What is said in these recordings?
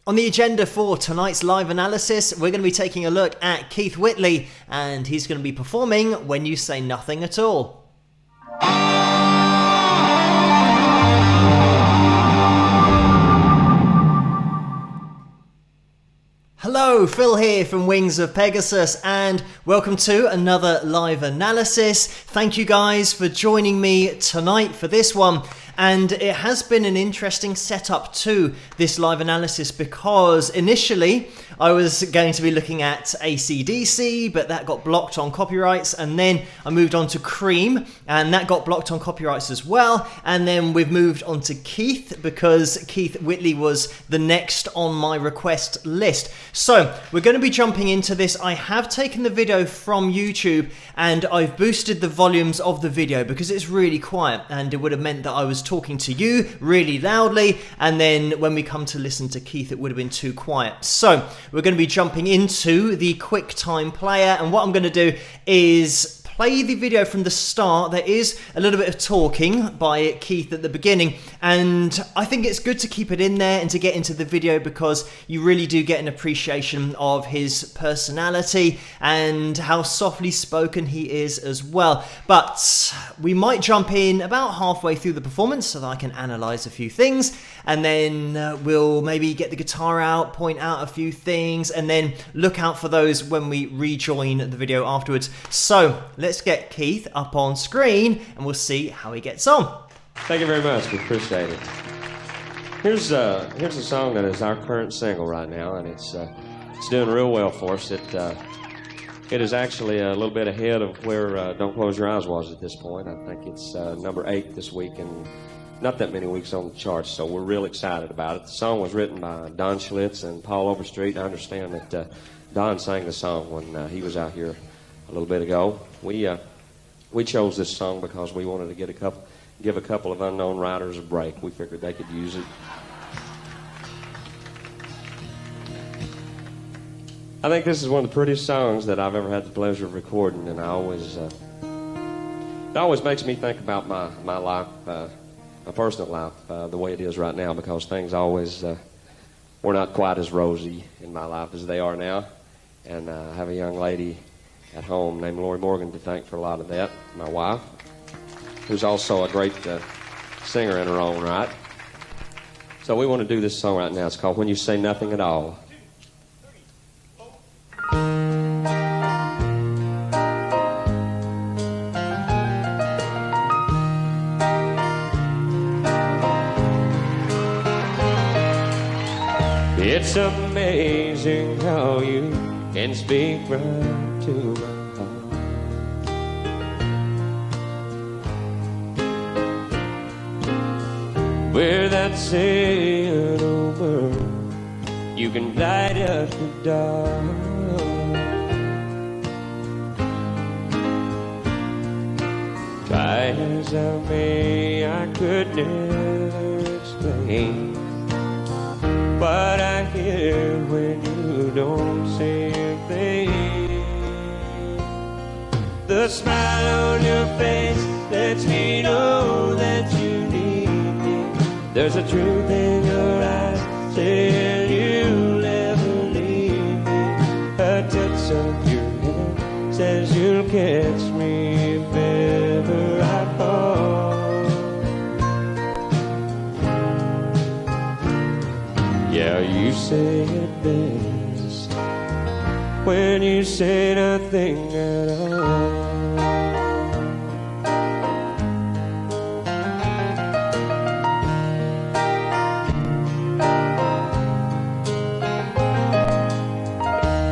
On the agenda for tonight's live analysis, we're going to be taking a look at Keith Whitley, and he's going to be performing When You Say Nothing at All. Hello, Phil here from Wings of Pegasus, and welcome to another live analysis. Thank you guys for joining me tonight for this one. And it has been an interesting setup to this live analysis because initially I was going to be looking at AC/DC, but that got blocked on copyrights, and then I moved on to Cream, and that got blocked on copyrights as well, and then we've moved on to Keith because Keith Whitley was the next on my request list. So we're going to be jumping into this. I have taken the video from YouTube and I've boosted the volumes of the video because it's really quiet, and it would have meant that I was talking to you really loudly, and then when we come to listen to Keith it would have been too quiet. So we're going to be jumping into the QuickTime player, and what I'm going to do is play the video from the start. There is a little bit of talking by Keith at the beginning, and I think it's good to keep it in there and to get into the video because you really do get an appreciation of his personality and how softly spoken he is as well. But we might jump in about halfway through the performance so that I can analyze a few things, and then we'll maybe get the guitar out, point out a few things, and then look out for those when we rejoin the video afterwards. So let's get Keith up on screen and we'll see how he gets on. Thank you very much. We appreciate it. Here's a song that is our current single right now, and it's doing real well for us. It is actually a little bit ahead of where Don't Close Your Eyes was at this point. I think it's number 8 this week, and not that many weeks on the charts, so we're real excited about it. The song was written by Don Schlitz and Paul Overstreet. I understand that Don sang the song when he was out here a little bit ago. We chose this song because we wanted to give a couple of unknown writers a break. We figured they could use it. I think this is one of the prettiest songs that I've ever had the pleasure of recording, and it always makes me think about my life, my personal life, the way it is right now, because things always were not quite as rosy in my life as they are now. And I have a young lady at home named Lori Morgan to thank for a lot of that, my wife, who's also a great singer in her own right. So we want to do this song right now. It's called When You Say Nothing at All. It's amazing how you can speak right to my heart. Without saying a word, you can light up the dark. Try as I may, I could never explain what I hear when you don't say a thing. The smile on your face lets me know that you need me. There's a truth in your eyes saying you'll never leave me. A touch of your hand says you'll catch me if ever I fall. Yeah, you say it best when you say nothing at all.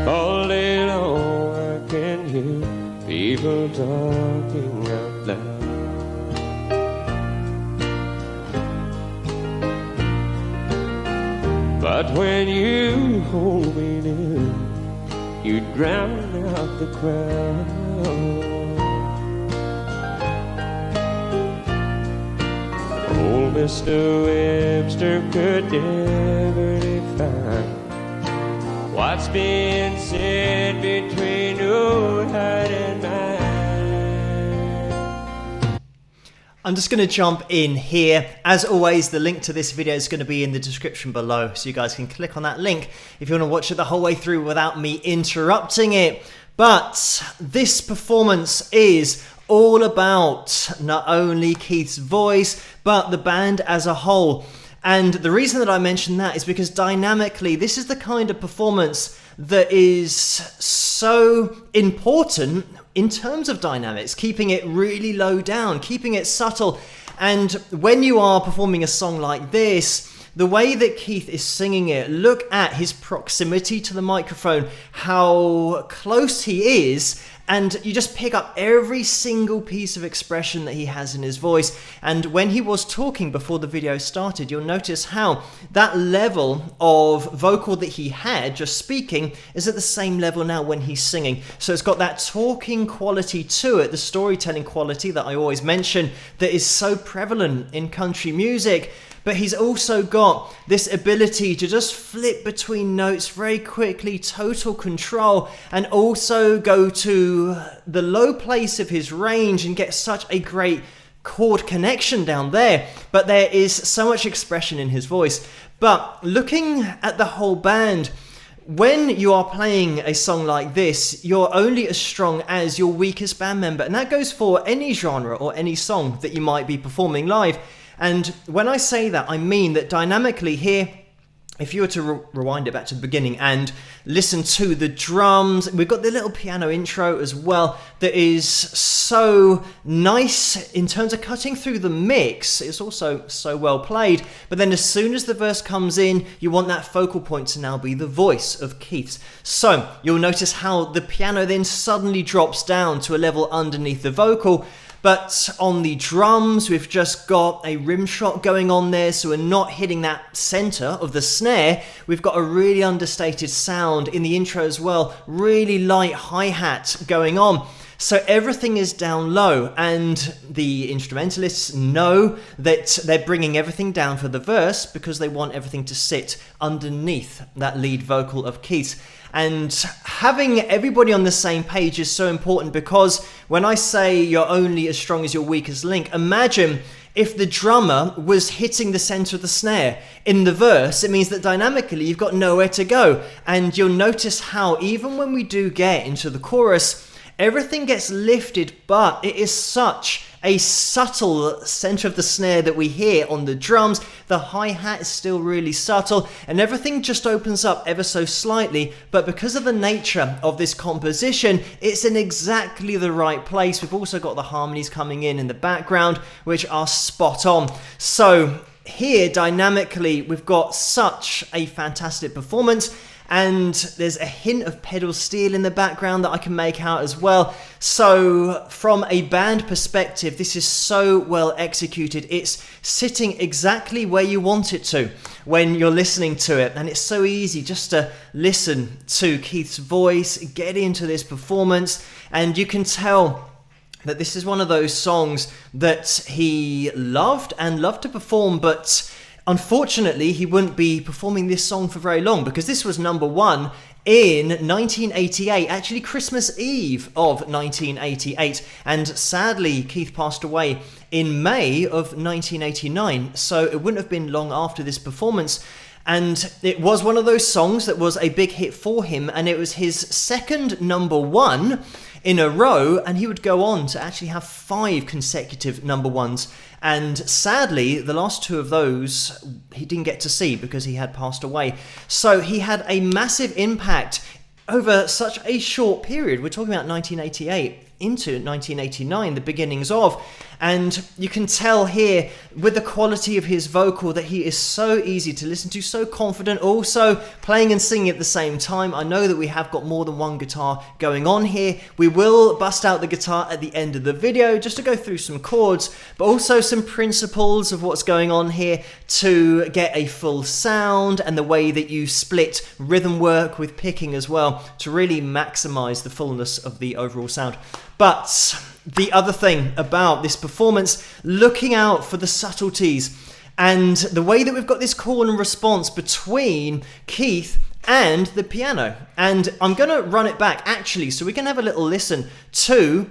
All day long I can hear people talking out loud. But when you hold me near, you drown out the crowd. Old Mr. Webster could never define what's being said between your heart and mine. I'm just going to jump in here. As always, the link to this video is going to be in the description below, so you guys can click on that link if you want to watch it the whole way through without me interrupting it. But this performance is all about not only Keith's voice, but the band as a whole. And the reason that I mention that is because dynamically, this is the kind of performance that is so important in terms of dynamics, keeping it really low down, keeping it subtle. And when you are performing a song like this, the way that Keith is singing it, look at his proximity to the microphone, how close he is, and you just pick up every single piece of expression that he has in his voice. And when he was talking before the video started, you'll notice how that level of vocal that he had just speaking is at the same level now when he's singing. So it's got that talking quality to it, the storytelling quality that I always mention that is so prevalent in country music. But he's also got this ability to just flip between notes very quickly, total control, and also go to the low place of his range and get such a great chord connection down there. But there is so much expression in his voice. But looking at the whole band, when you are playing a song like this, you're only as strong as your weakest band member. And that goes for any genre or any song that you might be performing live. And when I say that, I mean that dynamically here, if you were to rewind it back to the beginning and listen to the drums, we've got the little piano intro as well that is so nice in terms of cutting through the mix. It's also so well played. But then as soon as the verse comes in, you want that focal point to now be the voice of Keith's. So you'll notice how the piano then suddenly drops down to a level underneath the vocal. But on the drums, we've just got a rim shot going on there, so we're not hitting that center of the snare. We've got a really understated sound in the intro as well, really light hi-hat going on. So everything is down low, and the instrumentalists know that they're bringing everything down for the verse because they want everything to sit underneath that lead vocal of Keith's. And having everybody on the same page is so important, because when I say you're only as strong as your weakest link, imagine if the drummer was hitting the center of the snare in the verse. It means that dynamically you've got nowhere to go. And you'll notice how even when we do get into the chorus, everything gets lifted, but it is such a subtle center of the snare that we hear on the drums. The hi-hat is still really subtle, and everything just opens up ever so slightly. But because of the nature of this composition, it's in exactly the right place. We've also got the harmonies coming in the background, which are spot on. So here, dynamically, we've got such a fantastic performance. And there's a hint of pedal steel in the background that I can make out as well. So from a band perspective, this is so well executed. It's sitting exactly where you want it to when you're listening to it. And it's so easy just to listen to Keith's voice, get into this performance, and you can tell that this is one of those songs that he loved to perform, but unfortunately, he wouldn't be performing this song for very long, because this was #1 in 1988, actually Christmas Eve of 1988. And sadly, Keith passed away in May of 1989, so it wouldn't have been long after this performance. And it was one of those songs that was a big hit for him, and it was his second #1 in a row, and he would go on to actually have 5 consecutive #1s. And sadly, the last 2 of those he didn't get to see because he had passed away. So he had a massive impact over such a short period. We're talking about 1988 into 1989, the beginnings of. And you can tell here with the quality of his vocal that he is so easy to listen to, so confident, also playing and singing at the same time. I know that we have got more than one guitar going on here. We will bust out the guitar at the end of the video just to go through some chords, but also some principles of what's going on here to get a full sound, and the way that you split rhythm work with picking as well to really maximize the fullness of the overall sound. But the other thing about this performance, looking out for the subtleties and the way that we've got this call and response between Keith and the piano. And I'm going to run it back actually so we can have a little listen to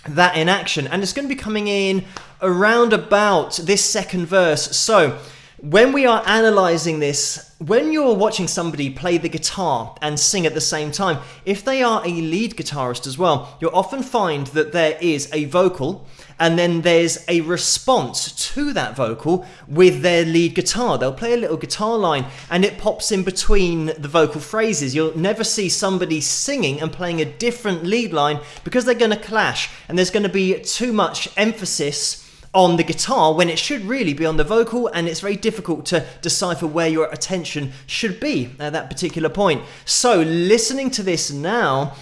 that in action, and it's going to be coming in around about this second verse. So when we are analyzing this, when you're watching somebody play the guitar and sing at the same time, if they are a lead guitarist as well, you'll often find that there is a vocal and then there's a response to that vocal with their lead guitar. They'll play a little guitar line and it pops in between the vocal phrases. You'll never see somebody singing and playing a different lead line because they're going to clash, and there's going to be too much emphasis on the guitar when it should really be on the vocal, and it's very difficult to decipher where your attention should be at that particular point. So listening to this now,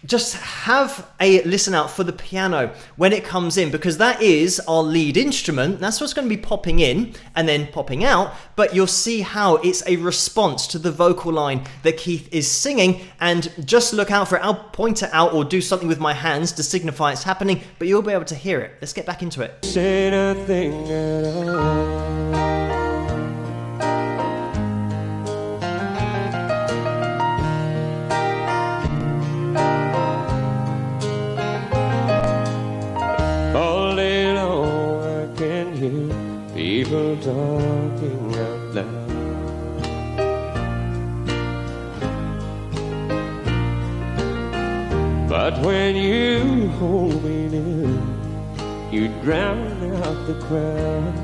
just have a listen out for the piano when it comes in, because that is our lead instrument. That's what's going to be popping in and then popping out, but you'll see how it's a response to the vocal line that Keith is singing, and just look out for it. I'll point it out or do something with my hands to signify it's happening, but you'll be able to hear it. Let's get back into it. Say nothing at all. People talking out loud, but when you hold me near, you drown out the crowd.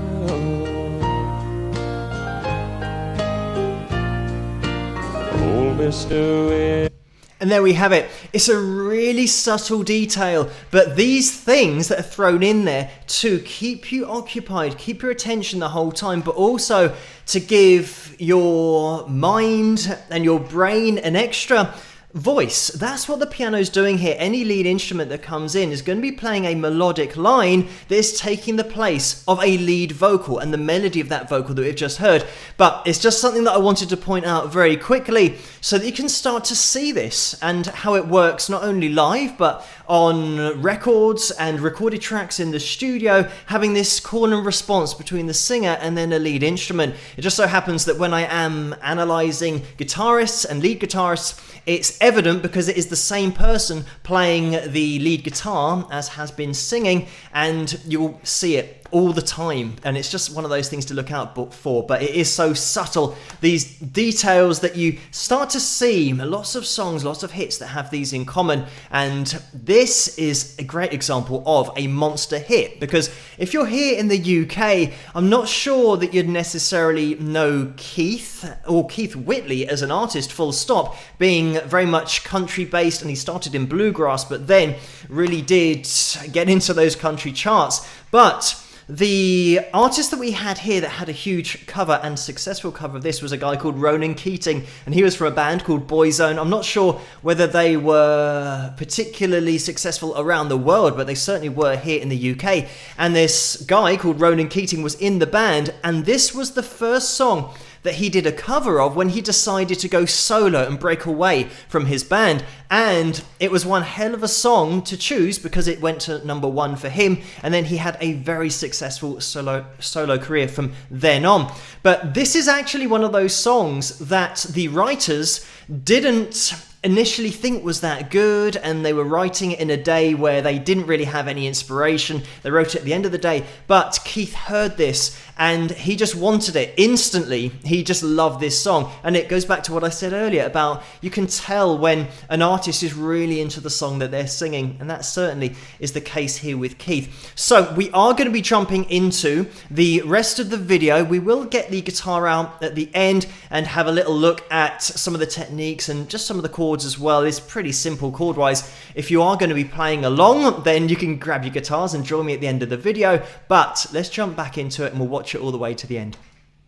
Oh, Mr. West. And there we have it. It's a really subtle detail, but these things that are thrown in there to keep you occupied, keep your attention the whole time, but also to give your mind and your brain an extra voice. That's what the piano's doing here. Any lead instrument that comes in is going to be playing a melodic line that is taking the place of a lead vocal and the melody of that vocal that we've just heard. But it's just something that I wanted to point out very quickly so that you can start to see this and how it works not only live but on records and recorded tracks in the studio, having this call and response between the singer and then a lead instrument. It just so happens that when I am analysing guitarists and lead guitarists, it's evident because it is the same person playing the lead guitar as has been singing, and you'll see it all the time, and it's just one of those things to look out for. But it is so subtle, these details that you start to see. Lots of songs, lots of hits that have these in common, and this is a great example of a monster hit, because if you're here in the UK, I'm not sure that you'd necessarily know Keith or Keith Whitley as an artist, full stop, being very much country based, and he started in bluegrass but then really did get into those country charts. But the artist that we had here that had a huge cover and successful cover of this was a guy called Ronan Keating, and he was from a band called Boyzone. I'm not sure whether they were particularly successful around the world, but they certainly were here in the UK. And this guy called Ronan Keating was in the band, and this was the first song that he did a cover of when he decided to go solo and break away from his band. And it was one hell of a song to choose because it went to #1 for him, and then he had a very successful solo career from then on. But this is actually one of those songs that the writers didn't initially think was that good, and they were writing it in a day where they didn't really have any inspiration. They wrote it at the end of the day, but Keith heard this and he just wanted it instantly. He just loved this song, and it goes back to what I said earlier about you can tell when an artist is really into the song that they're singing, and that certainly is the case here with Keith. So we are going to be jumping into the rest of the video. We will get the guitar out at the end and have a little look at some of the techniques and just some of the chords as well. It's pretty simple chord wise. If you are going to be playing along, then you can grab your guitars and join me at the end of the video, but let's jump back into it and we'll watch it all the way to the end.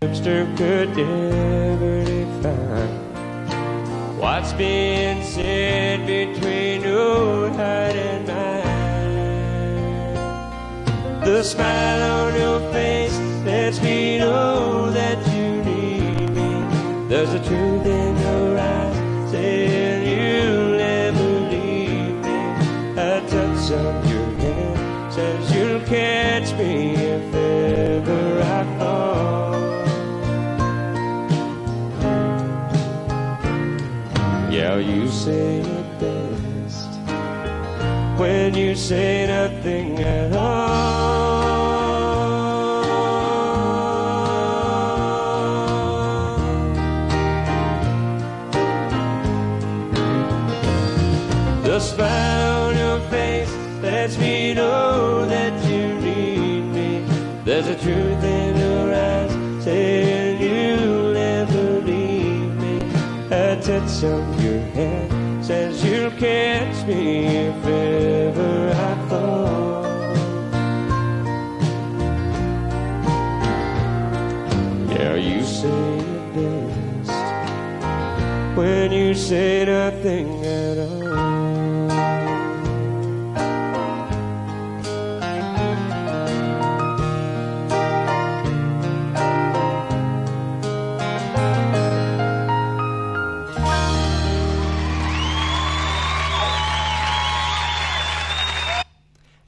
Could never define what's being said between your heart and mine. The smile on your face lets me know that you need me. There's a truth in your eyes saying you'll never leave me. A touch of your hand says you'll catch me if ever I fall. Yeah, you say it best when you say nothing at all. The smile on your face lets me know that you need me. There's a truth in your eyes saying you'll never leave me. A touch of your hand says you'll catch me if ever I fall. Yeah, you say it best when you say nothing at all.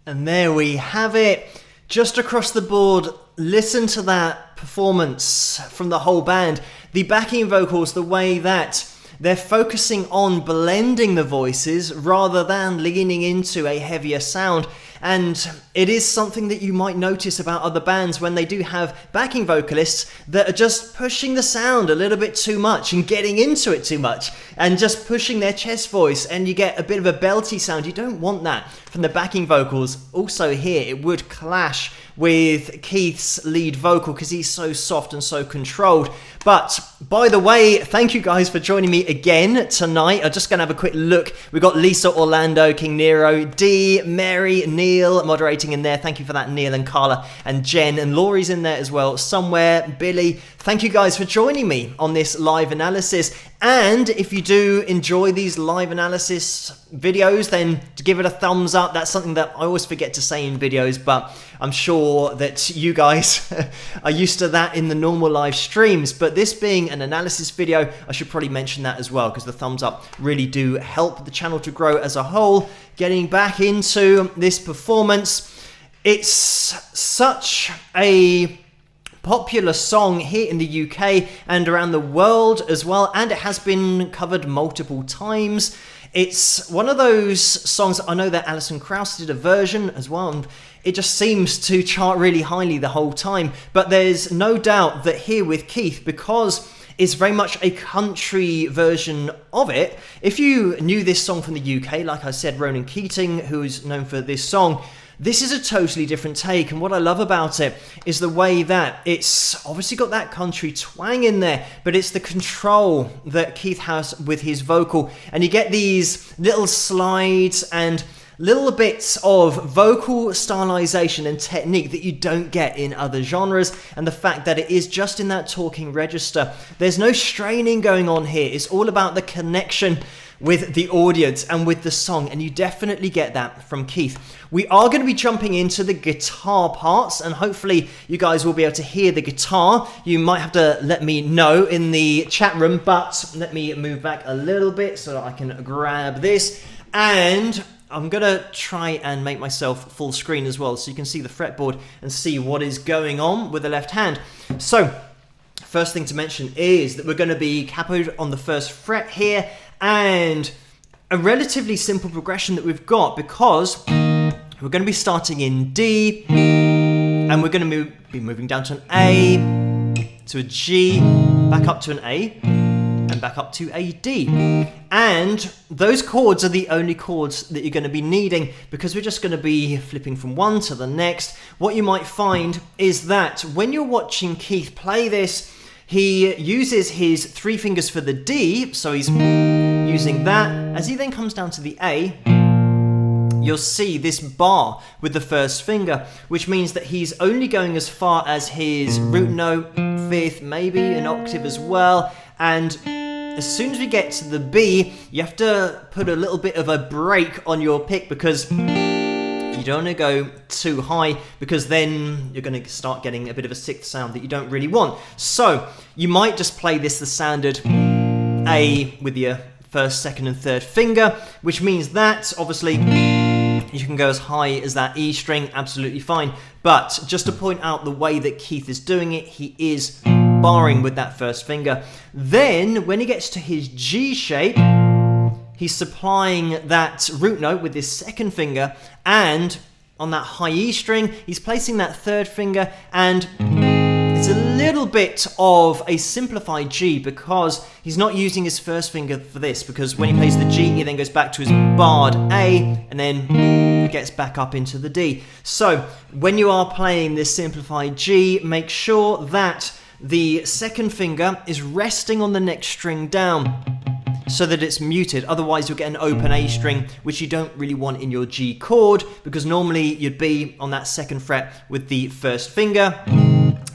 And there we have it. Just across the board, listen to that performance from the whole band. The backing vocals, the way that they're focusing on blending the voices rather than leaning into a heavier sound. And it is something that you might notice about other bands when they do have backing vocalists that are just pushing the sound a little bit too much and getting into it too much and just pushing their chest voice, and you get a bit of a belty sound. You don't want that from the backing vocals. Also here, it would clash with Keith's lead vocal because he's so soft and so controlled. But by the way, thank you guys for joining me again tonight. I'm just going to have a quick look. We've got Lisa, Orlando, King Nero, Dee, Mary, Neil moderating in there. Thank you for that, Neil and Carla and Jen, and Laurie's in there as well somewhere. Billy, thank you guys for joining me on this live analysis. And if you do enjoy these live analysis videos, then to give it a thumbs up. That's something that I always forget to say in videos, but I'm sure that you guys are used to that in the normal live streams. But this being an analysis video, I should probably mention that as well, because the thumbs up really do help the channel to grow as a whole. Getting back into this performance, it's such a popular song here in the UK and around the world as well, and it has been covered multiple times. It's one of those songs, I know that Alison Krauss did a version as well, and it just seems to chart really highly the whole time. But there's no doubt that here with Keith, because it's very much a country version of it, if you knew this song from the UK, like I said, Ronan Keating, who's known for this song, this is a totally different take. And what I love about it is the way that it's obviously got that country twang in there, but it's the control that Keith has with his vocal. And you get these little slides and little bits of vocal stylization and technique that you don't get in other genres, and the fact that it is just in that talking register. There's no straining going on here. It's all about the connection with the audience and with the song, and you definitely get that from Keith. We are going to be jumping into the guitar parts, and hopefully you guys will be able to hear the guitar. You might have to let me know in the chat room, but let me move back a little bit so that I can grab this, and I'm going to try and make myself full screen as well so you can see the fretboard and see what is going on with the left hand. So, first thing to mention is that we're going to be capoed on the first fret here, and a relatively simple progression that we've got, because we're going to be starting in D, and we're going to be moving down to an A, to a G, back up to an A, and back up to a D. And those chords are the only chords that you're going to be needing, because we're just going to be flipping from one to the next. What you might find is that when you're watching Keith play this, he uses his 3 fingers for the D, so he's using that. As he then comes down to the A, you'll see this bar with the first finger, which means that he's only going as far as his root note, 5th, maybe an octave as well. And as soon as we get to the B, you have to put a little bit of a break on your pick, because you don't want to go too high, because then you're going to start getting a bit of a 6th sound that you don't really want. So you might just play this the standard A with your 1st, 2nd and 3rd finger, which means that obviously you can go as high as that E string, absolutely fine. But just to point out the way that Keith is doing it, he is barring with that 1st finger. Then when he gets to his G shape, he's supplying that root note with his second finger, and on that high E string, he's placing that third finger, and it's a little bit of a simplified G because he's not using his first finger for this, because when he plays the G, he then goes back to his barred A and then gets back up into the D. So when you are playing this simplified G, make sure that the second finger is resting on the next string down so that it's muted. Otherwise you'll get an open A string, which you don't really want in your G chord, because normally you'd be on that second fret with the first finger.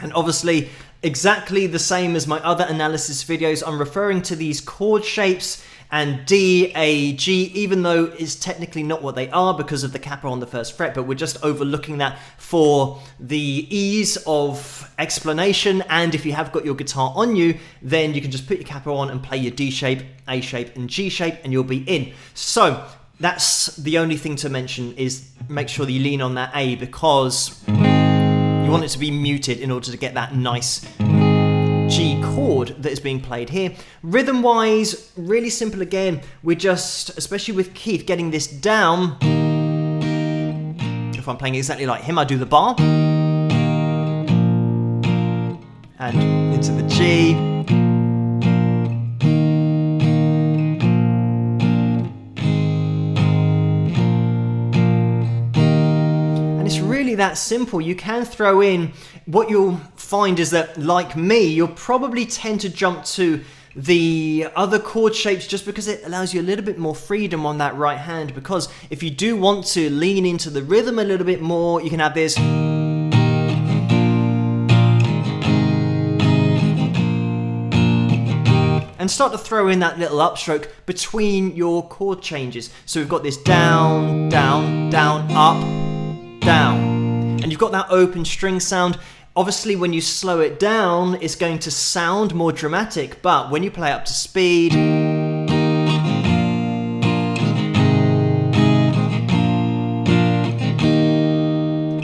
And obviously, exactly the same as my other analysis videos, I'm referring to these chord shapes and D, A, G, even though it's technically not what they are because of the kappa on the first fret, but we're just overlooking that for the ease of explanation. And if you have got your guitar on you, then you can just put your kappa on and play your D shape, A shape, and G shape, and you'll be in. So that's the only thing to mention, is make sure that you lean on that A, because you want it to be muted in order to get that nice G chord that is being played here. Rhythm wise, really simple again. We're just, especially with Keith, getting this down. If I'm playing exactly like him, I do the bar and into the G. That simple. You can throw in, what you'll find is that, like me, you'll probably tend to jump to the other chord shapes just because it allows you a little bit more freedom on that right hand, because if you do want to lean into the rhythm a little bit more, you can have this and start to throw in that little upstroke between your chord changes. So we've got this down, down, down, up, down. And you've got that open string sound. Obviously, when you slow it down, it's going to sound more dramatic, but when you play up to speed,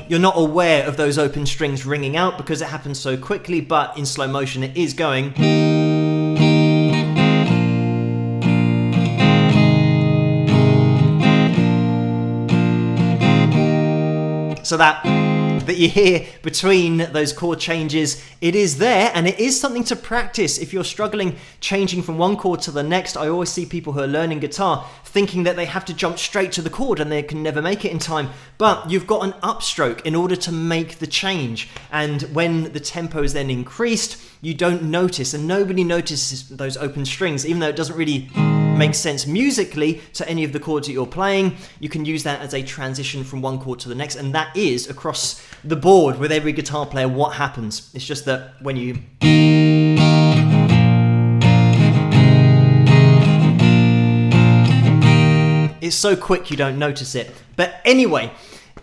you're not aware of those open strings ringing out because it happens so quickly, but in slow motion it is going. So that you hear between those chord changes, it is there, and it is something to practice. If you're struggling changing from one chord to the next, I always see people who are learning guitar thinking that they have to jump straight to the chord and they can never make it in time. But you've got an upstroke in order to make the change. And when the tempo is then increased, you don't notice, and nobody notices those open strings, even though it doesn't really make sense musically to any of the chords that you're playing. You can use that as a transition from one chord to the next, and that is across the board with every guitar player what happens. It's just that when you it's so quick you don't notice it. But anyway,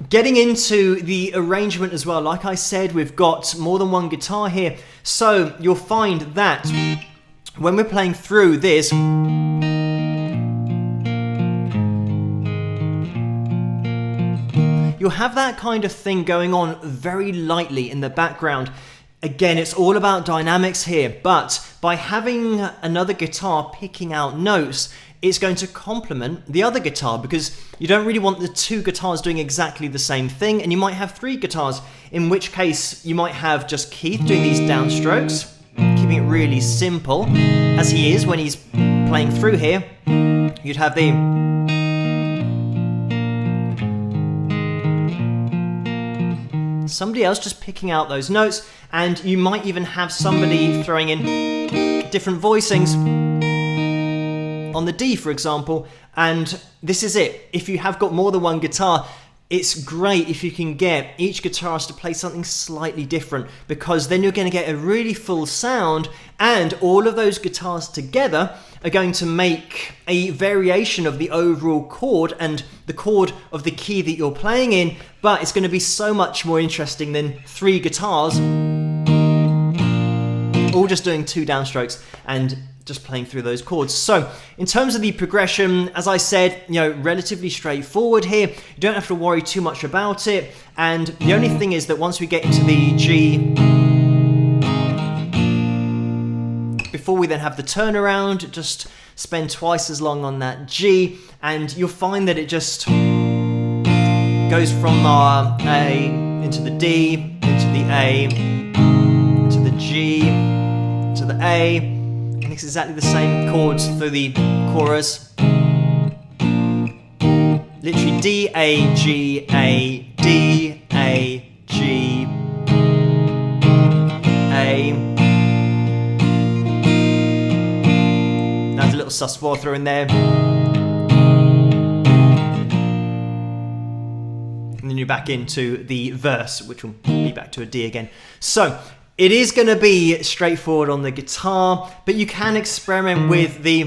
getting into the arrangement as well, like I said, we've got more than one guitar here, so you'll find that when we're playing through this, you'll have that kind of thing going on very lightly in the background. Again, it's all about dynamics here, but by having another guitar picking out notes, it's going to complement the other guitar, because you don't really want the two guitars doing exactly the same thing, and you might have three guitars, in which case you might have just Keith doing these downstrokes, keeping it really simple, as he is when he's playing through here. You'd have the somebody else just picking out those notes, and you might even have somebody throwing in different voicings on the D, for example, and this is it. If you have got more than one guitar, it's great if you can get each guitarist to play something slightly different, because then you're going to get a really full sound, and all of those guitars together are going to make a variation of the overall chord and the chord of the key that you're playing in, but it's going to be so much more interesting than three guitars all just doing two downstrokes and just playing through those chords. So in terms of the progression, as I said, relatively straightforward here. You don't have to worry too much about it, and the only thing is that once we get into the G, before we then have the turnaround, just spend twice as long on that G, and you'll find that it just goes from A into the D, into the A, into the G, to the A, and it's exactly the same chords through the chorus. Literally D, A, G, A, D, A, G, A. There's a little sus4 through in there. And then you're back into the verse, which will be back to a D again. So it is going to be straightforward on the guitar, but you can experiment with the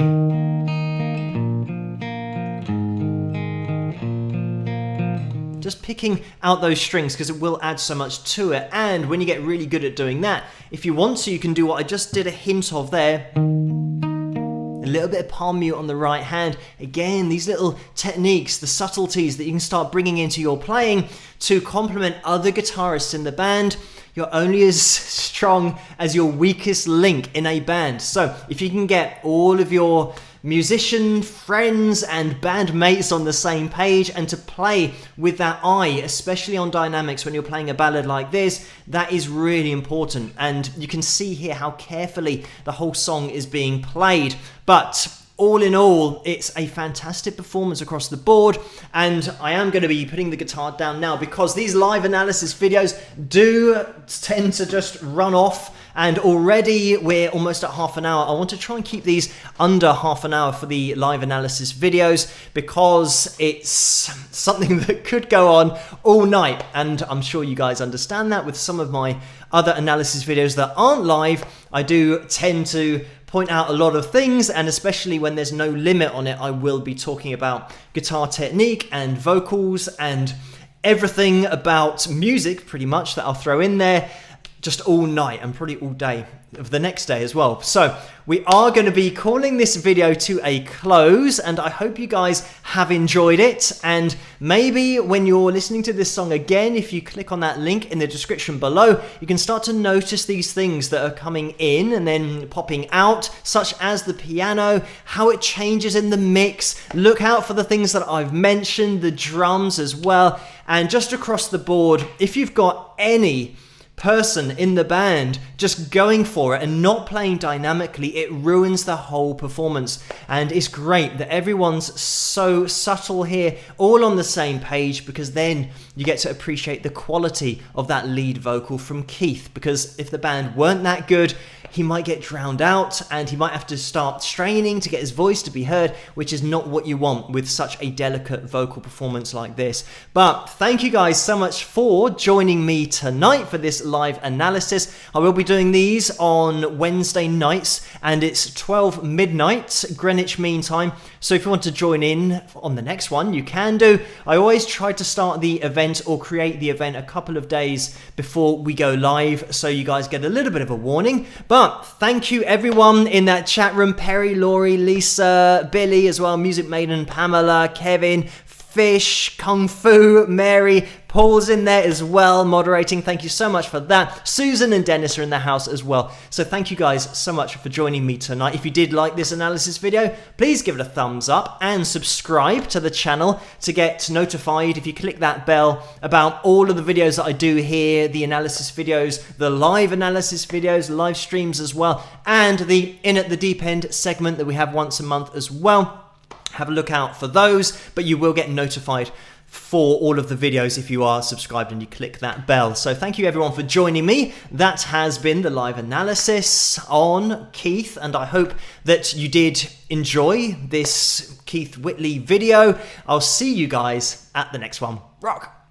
just picking out those strings, because it will add so much to it. And when you get really good at doing that, if you want to, you can do what I just did a hint of there. A little bit of palm mute on the right hand. Again, these little techniques, the subtleties that you can start bringing into your playing to complement other guitarists in the band. You're only as strong as your weakest link in a band. So if you can get all of your musician friends and bandmates on the same page and to play with that eye, especially on dynamics when you're playing a ballad like this, that is really important. And you can see here how carefully the whole song is being played. But all in all, it's a fantastic performance across the board, and I am going to be putting the guitar down now because these live analysis videos do tend to just run off, and already we're almost at half an hour. I want to try and keep these under half an hour for the live analysis videos because it's something that could go on all night, and I'm sure you guys understand that. With some of my other analysis videos that aren't live, I do tend to point out a lot of things, and especially when there's no limit on it, I will be talking about guitar technique and vocals and everything about music pretty much that I'll throw in there just all night and probably all day of the next day as well. So we are going to be calling this video to a close, and I hope you guys have enjoyed it. And maybe when you're listening to this song again, if you click on that link in the description below, you can start to notice these things that are coming in and then popping out, such as the piano, how it changes in the mix. Look out for the things that I've mentioned, the drums as well. And just across the board, if you've got any person in the band just going for it and not playing dynamically, it ruins the whole performance. And it's great that everyone's so subtle here, all on the same page, because then you get to appreciate the quality of that lead vocal from Keith. Because if the band weren't that good, he might get drowned out and he might have to start straining to get his voice to be heard, which is not what you want with such a delicate vocal performance like this. But thank you guys so much for joining me tonight for this live analysis. I will be doing these on Wednesday nights, and it's 12 midnight Greenwich Mean Time. So if you want to join in on the next one, you can do. I always try to start the event or create the event a couple of days before we go live, so you guys get a little bit of a warning. But thank you everyone in that chat room: Perry, Laurie, Lisa, Billy as well, Music Maiden, Pamela, Kevin, Fish, Kung Fu, Mary, Paul's in there as well, moderating. Thank you so much for that. Susan and Dennis are in the house as well. So thank you guys so much for joining me tonight. If you did like this analysis video, please give it a thumbs up and subscribe to the channel to get notified if you click that bell about all of the videos that I do here, the analysis videos, the live analysis videos, live streams as well, and the In at the Deep End segment that we have once a month as well. Have a look out for those, but you will get notified for all of the videos if you are subscribed and you click that bell. So thank you everyone for joining me. That has been the live analysis on Keith, and I hope that you did enjoy this Keith Whitley video. I'll see you guys at the next one. Rock!